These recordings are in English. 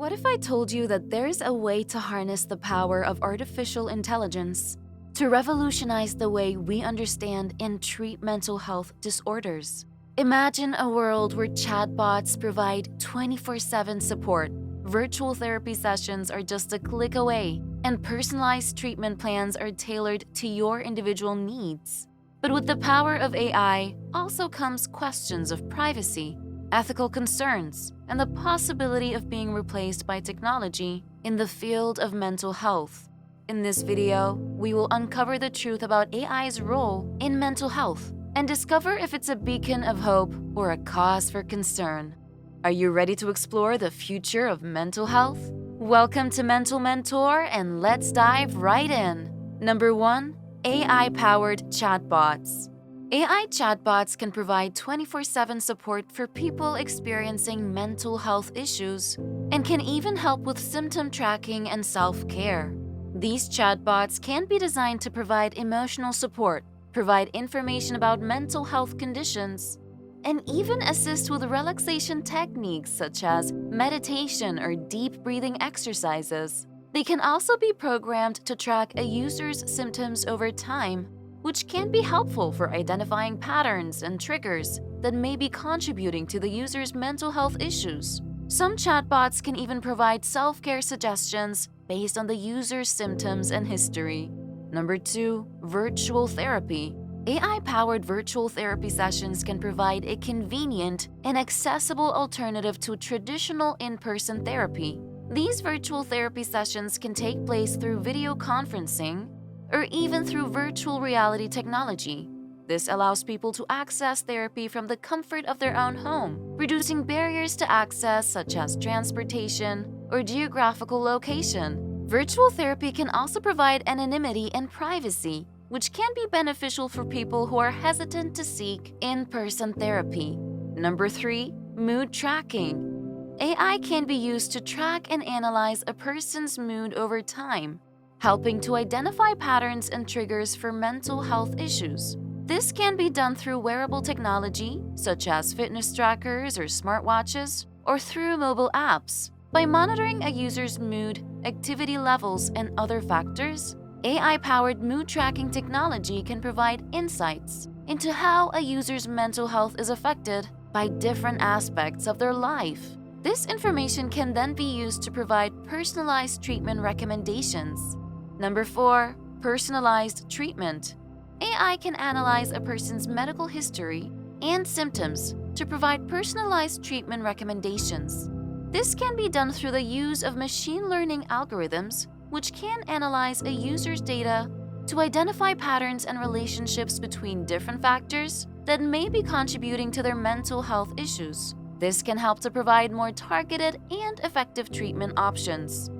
What if I told you that there's a way to harness the power of artificial intelligence to revolutionize the way we understand and treat mental health disorders? Imagine a world where chatbots provide 24/7 support, virtual therapy sessions are just a click away, and personalized treatment plans are tailored to your individual needs. But with the power of AI also comes questions of privacy, ethical concerns, and the possibility of being replaced by technology in the field of mental health. In this video, we will uncover the truth about AI's role in mental health and discover if it's a beacon of hope or a cause for concern. Are you ready to explore the future of mental health? Welcome to Mental Mentor, and let's dive right in. Number 1. AI-powered chatbots. AI chatbots can provide 24/7 support for people experiencing mental health issues and can even help with symptom tracking and self-care. These chatbots can be designed to provide emotional support, provide information about mental health conditions, and even assist with relaxation techniques such as meditation or deep breathing exercises. They can also be programmed to track a user's symptoms over time, which can be helpful for identifying patterns and triggers that may be contributing to the user's mental health issues. Some chatbots can even provide self-care suggestions based on the user's symptoms and history. Number 2. Virtual therapy. AI-powered virtual therapy sessions can provide a convenient and accessible alternative to traditional in-person therapy. These virtual therapy sessions can take place through video conferencing or even through virtual reality technology. This allows people to access therapy from the comfort of their own home, reducing barriers to access such as transportation or geographical location. Virtual therapy can also provide anonymity and privacy, which can be beneficial for people who are hesitant to seek in-person therapy. Number 3. Mood tracking. AI can be used to track and analyze a person's mood over time, helping to identify patterns and triggers for mental health issues. This can be done through wearable technology, such as fitness trackers or smartwatches, or through mobile apps. By monitoring a user's mood, activity levels, and other factors, AI-powered mood tracking technology can provide insights into how a user's mental health is affected by different aspects of their life. This information can then be used to provide personalized treatment recommendations. Number 4. Personalized treatment. AI can analyze a person's medical history and symptoms to provide personalized treatment recommendations. This can be done through the use of machine learning algorithms, which can analyze a user's data to identify patterns and relationships between different factors that may be contributing to their mental health issues. This can help to provide more targeted and effective treatment options.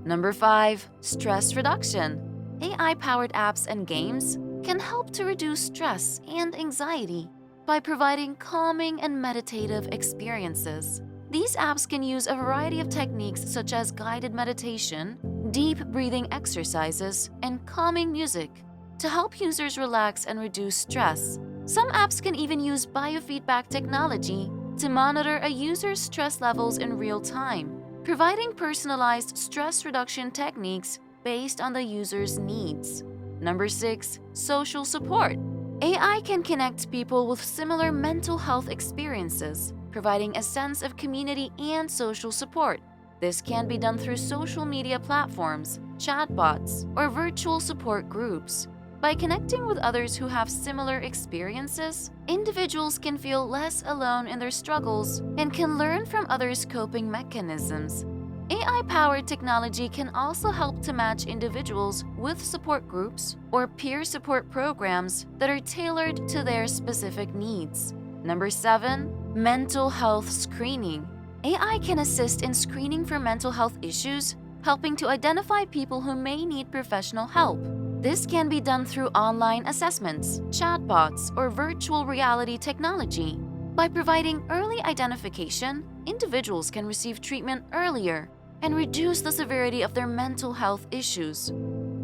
Number 5. Stress reduction. AI-powered apps and games can help to reduce stress and anxiety by providing calming and meditative experiences. These apps can use a variety of techniques such as guided meditation, deep breathing exercises, and calming music to help users relax and reduce stress. Some apps can even use biofeedback technology to monitor a user's stress levels in real time, providing personalized stress reduction techniques based on the user's needs. Number 6. Social support. AI can connect people with similar mental health experiences, providing a sense of community and social support. This can be done through social media platforms, chatbots, or virtual support groups. By connecting with others who have similar experiences, individuals can feel less alone in their struggles and can learn from others' coping mechanisms. AI-powered technology can also help to match individuals with support groups or peer support programs that are tailored to their specific needs. Number 7. Mental health screening. AI can assist in screening for mental health issues, helping to identify people who may need professional help. This can be done through online assessments, chatbots, or virtual reality technology. By providing early identification, individuals can receive treatment earlier and reduce the severity of their mental health issues.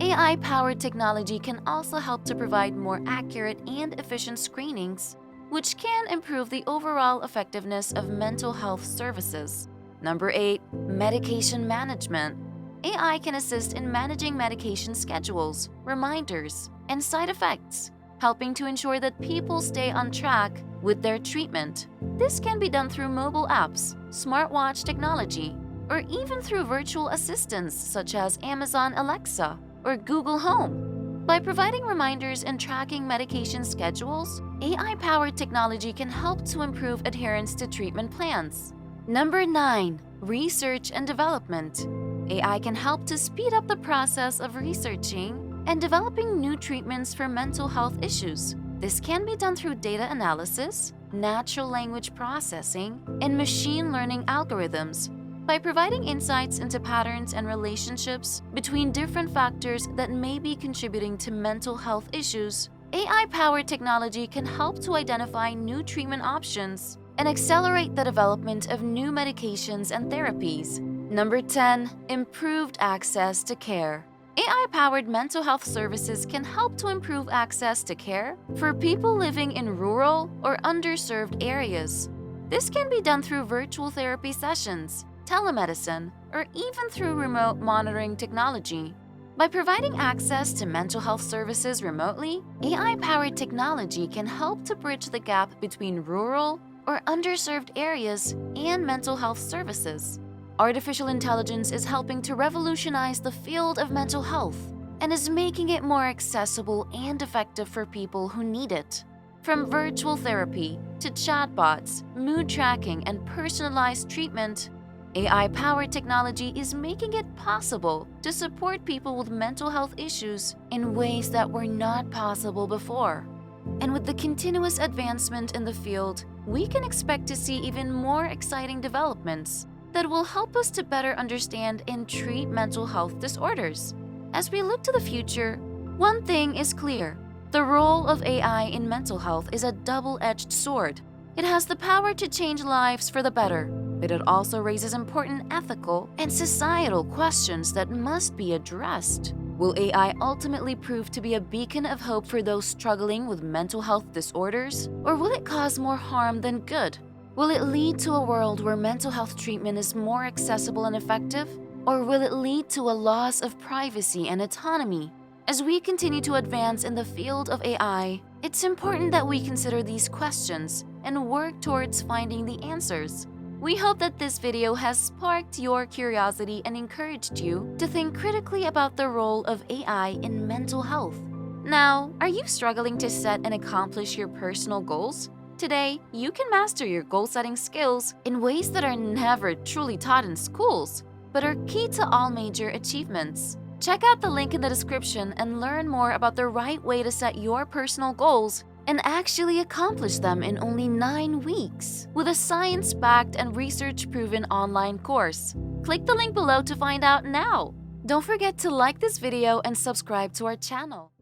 AI-powered technology can also help to provide more accurate and efficient screenings, which can improve the overall effectiveness of mental health services. Number 8. Medication management. AI can assist in managing medication schedules, reminders, and side effects, helping to ensure that people stay on track with their treatment. This can be done through mobile apps, smartwatch technology, or even through virtual assistants such as Amazon Alexa or Google Home. By providing reminders and tracking medication schedules, AI-powered technology can help to improve adherence to treatment plans. Number 9. Research and development. AI can help to speed up the process of researching and developing new treatments for mental health issues. This can be done through data analysis, natural language processing, and machine learning algorithms. By providing insights into patterns and relationships between different factors that may be contributing to mental health issues, AI-powered technology can help to identify new treatment options and accelerate the development of new medications and therapies. Number 10. Improved access to care. AI-powered mental health services can help to improve access to care for people living in rural or underserved areas. This can be done through virtual therapy sessions, telemedicine, or even through remote monitoring technology. By providing access to mental health services remotely, AI-powered technology can help to bridge the gap between rural or underserved areas and mental health services. Artificial intelligence is helping to revolutionize the field of mental health and is making it more accessible and effective for people who need it. From virtual therapy to chatbots, mood tracking, and personalized treatment, AI-powered technology is making it possible to support people with mental health issues in ways that were not possible before. And with the continuous advancement in the field, we can expect to see even more exciting developments that will help us to better understand and treat mental health disorders. As we look to the future, one thing is clear: the role of AI in mental health is a double-edged sword. It has the power to change lives for the better, but it also raises important ethical and societal questions that must be addressed. Will AI ultimately prove to be a beacon of hope for those struggling with mental health disorders, or will it cause more harm than good? Will it lead to a world where mental health treatment is more accessible and effective, or will it lead to a loss of privacy and autonomy? As we continue to advance in the field of AI, it's important that we consider these questions and work towards finding the answers. We hope that this video has sparked your curiosity and encouraged you to think critically about the role of AI in mental health. Now, are you struggling to set and accomplish your personal goals? Today, you can master your goal-setting skills in ways that are never truly taught in schools, but are key to all major achievements. Check out the link in the description and learn more about the right way to set your personal goals and actually accomplish them in only 9 weeks with a science-backed and research-proven online course. Click the link below to find out now. Don't forget to like this video and subscribe to our channel.